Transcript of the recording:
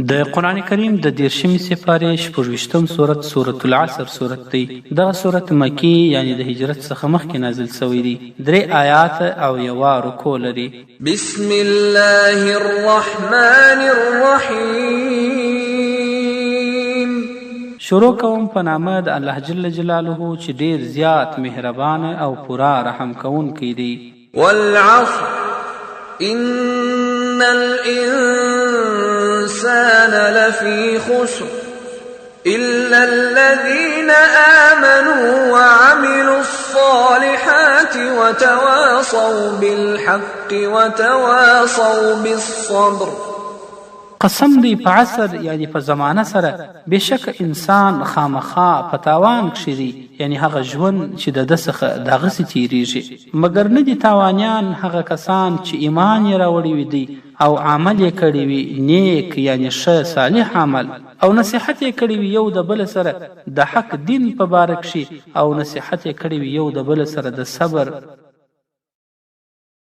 د قرآن کریم د 10 سپارې 26 سورت سورة العصر سورت دی. دغه سورت مکی یعنی د هجرت څخه مخکې نازل شوی دی. 3 آیات او 1 رکوع لري. بسم الله الرحمن الرحیم. شروع کوم په نامه د الله جل جلاله چې ډیر زیات مهربان او پورا رحم کوونکی دی. والعصر ان الانسان لفی خسر الا الذين آمنوا وعملوا الصالحات وتواصوا بالحق وتواصوا بالصبر. قسم دی په عصر یعنی په زمانه سره بشک انسان خامخا په تاوان کښې دی، یعنی هغه ژوند چې د ده څخه دغسې تېرېږي. مګر نه دي تاوانیان هغه کسان چې ایمان یې راوړی وي دی او عمل یې کړی وي نیک یعنی ښه صالح عمل، او نصیحت یې کړی وي یو د بل سره د حق دین په باره کښې، او نصیحت یې کړی وي یو د بل سره د صبر